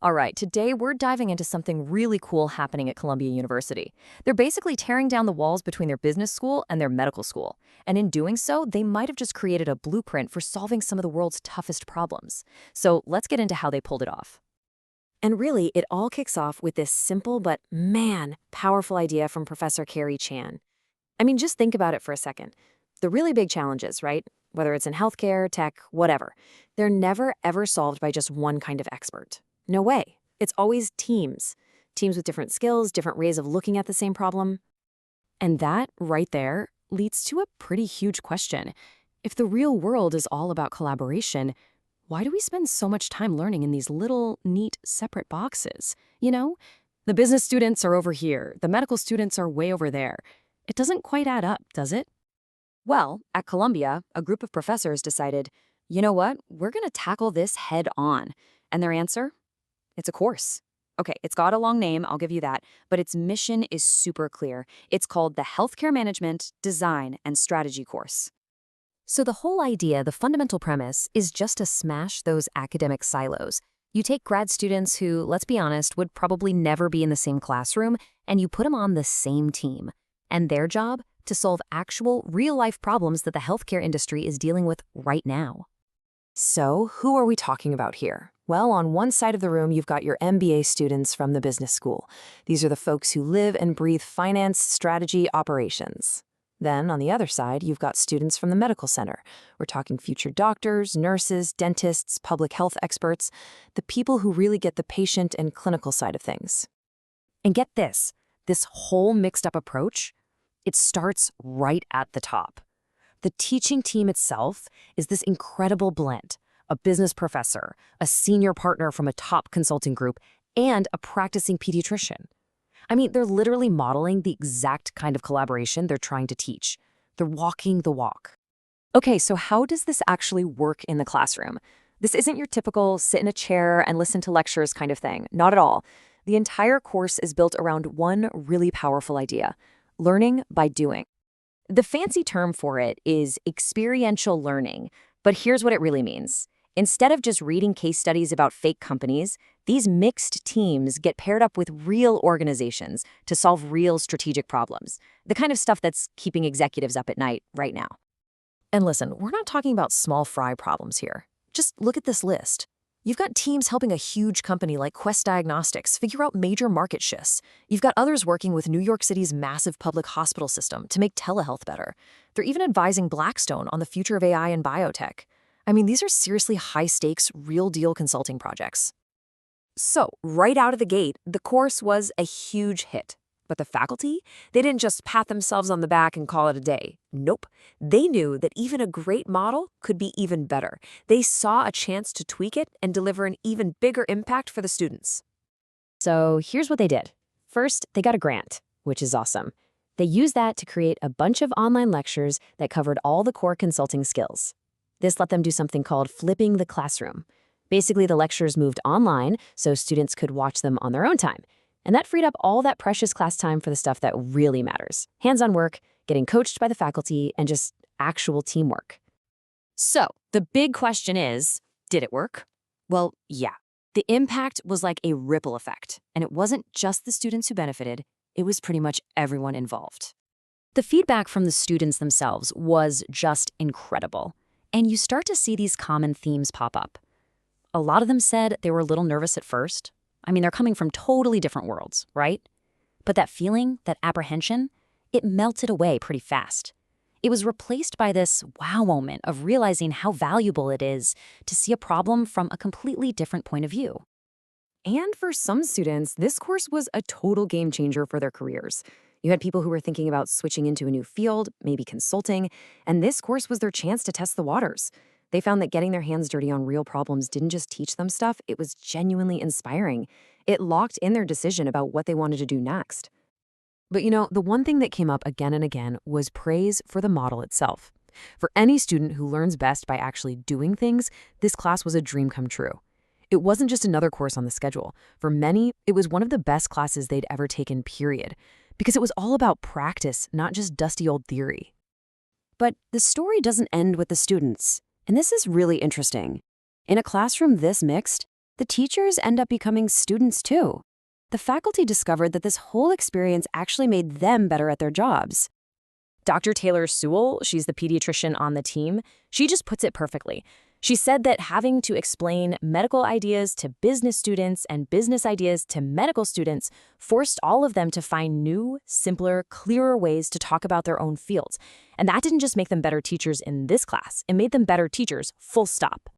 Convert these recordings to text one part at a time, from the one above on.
All right, today we're diving into something really cool happening at Columbia University. They're basically tearing down the walls between their business school and their medical school. And in doing so, they might have just created a blueprint for solving some of the world's toughest problems. So let's get into how they pulled it off. And really, it all kicks off with this simple but, man, powerful idea from Professor Carrie Chan. I mean, just think about it for a second. The really big challenges, right? Whether it's in healthcare, tech, whatever, they're never ever solved by just one kind of expert. No way. It's always teams. Teams with different skills, different ways of looking at the same problem. And that, right there, leads to a pretty huge question. If the real world is all about collaboration, why do we spend so much time learning in these little, neat, separate boxes? You know, the business students are over here, the medical students are way over there. It doesn't quite add up, does it? Well, at Columbia, a group of professors decided, you know what, we're going to tackle this head on. And their answer? It's a course. Okay, it's got a long name, I'll give you that, but its mission is super clear. It's called the Healthcare Management, Design, and Strategy course. So the whole idea, the fundamental premise, is just to smash those academic silos. You take grad students who, let's be honest, would probably never be in the same classroom, and you put them on the same team. And their job? To solve actual, real-life problems that the healthcare industry is dealing with right now. So, who are we talking about here? Well, on one side of the room, you've got your MBA students from the business school. These are the folks who live and breathe finance, strategy, operations. Then, on the other side, you've got students from the medical center. We're talking future doctors, nurses, dentists, public health experts, the people who really get the patient and clinical side of things. And get this whole mixed-up approach, it starts right at the top. The teaching team itself is this incredible blend. A business professor, a senior partner from a top consulting group, and a practicing pediatrician. I mean, they're literally modeling the exact kind of collaboration they're trying to teach. They're walking the walk. Okay, so how does this actually work in the classroom? This isn't your typical sit in a chair and listen to lectures kind of thing. Not at all. The entire course is built around one really powerful idea: learning by doing. The fancy term for it is experiential learning, but here's what it really means. Instead of just reading case studies about fake companies, these mixed teams get paired up with real organizations to solve real strategic problems, the kind of stuff that's keeping executives up at night right now. And listen, we're not talking about small fry problems here. Just look at this list. You've got teams helping a huge company like Quest Diagnostics figure out major market shifts. You've got others working with New York City's massive public hospital system to make telehealth better. They're even advising Blackstone on the future of AI and biotech. I mean, these are seriously high-stakes, real-deal consulting projects. So, right out of the gate, the course was a huge hit. But the faculty, they didn't just pat themselves on the back and call it a day. Nope. They knew that even a great model could be even better. They saw a chance to tweak it and deliver an even bigger impact for the students. So here's what they did. First, they got a grant, which is awesome. They used that to create a bunch of online lectures that covered all the core consulting skills. This let them do something called flipping the classroom. Basically, the lectures moved online so students could watch them on their own time. And that freed up all that precious class time for the stuff that really matters: hands-on work, getting coached by the faculty, and just actual teamwork. So, the big question is, did it work? Well, yeah. The impact was like a ripple effect, and it wasn't just the students who benefited, it was pretty much everyone involved. The feedback from the students themselves was just incredible, and you start to see these common themes pop up. A lot of them said they were a little nervous at first. I mean, they're coming from totally different worlds, right? But that feeling, that apprehension, it melted away pretty fast. It was replaced by this wow moment of realizing how valuable it is to see a problem from a completely different point of view. And for some students, this course was a total game changer for their careers. You had people who were thinking about switching into a new field, maybe consulting, and this course was their chance to test the waters. They found that getting their hands dirty on real problems didn't just teach them stuff, it was genuinely inspiring. It locked in their decision about what they wanted to do next. But you know, the one thing that came up again and again was praise for the model itself. For any student who learns best by actually doing things, this class was a dream come true. It wasn't just another course on the schedule. For many, it was one of the best classes they'd ever taken, period. Because it was all about practice, not just dusty old theory. But the story doesn't end with the students. And this is really interesting. In a classroom this mixed, the teachers end up becoming students too. The faculty discovered that this whole experience actually made them better at their jobs. Dr. Taylor Sewell, she's the pediatrician on the team, she just puts it perfectly. She said that having to explain medical ideas to business students and business ideas to medical students forced all of them to find new, simpler, clearer ways to talk about their own fields. And that didn't just make them better teachers in this class, it made them better teachers, full stop.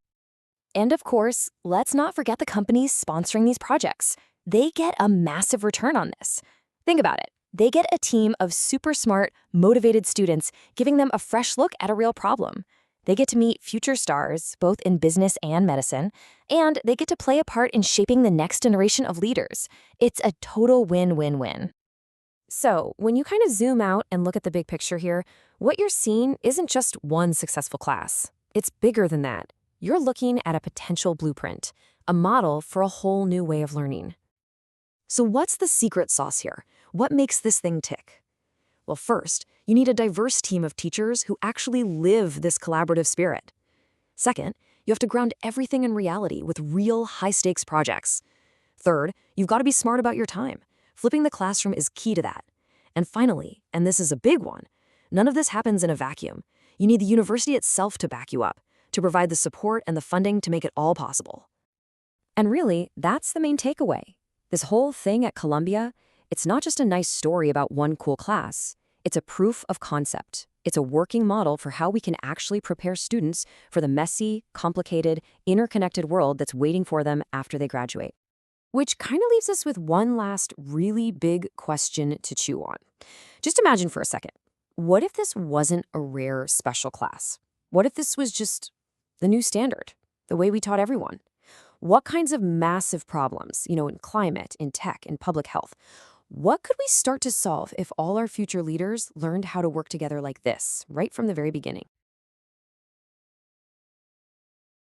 And of course, let's not forget the companies sponsoring these projects. They get a massive return on this. Think about it. They get a team of super smart, motivated students giving them a fresh look at a real problem. They get to meet future stars, both in business and medicine, and they get to play a part in shaping the next generation of leaders. It's a total win-win-win. So, when you kind of zoom out and look at the big picture here, what you're seeing isn't just one successful class. It's bigger than that. You're looking at a potential blueprint, a model for a whole new way of learning. So what's the secret sauce here? What makes this thing tick? Well, first, you need a diverse team of teachers who actually live this collaborative spirit. Second, you have to ground everything in reality with real high-stakes projects. Third, you've got to be smart about your time. Flipping the classroom is key to that. And finally, and this is a big one, none of this happens in a vacuum. You need the university itself to back you up, to provide the support and the funding to make it all possible. And really, that's the main takeaway. This whole thing at Columbia, it's not just a nice story about one cool class. It's a proof of concept. It's a working model for how we can actually prepare students for the messy, complicated, interconnected world that's waiting for them after they graduate. Which kind of leaves us with one last really big question to chew on. Just imagine for a second, what if this wasn't a rare special class? What if this was just the new standard, the way we taught everyone? What kinds of massive problems, in climate, in tech, in public health, what could we start to solve if all our future leaders learned how to work together like this, right from the very beginning?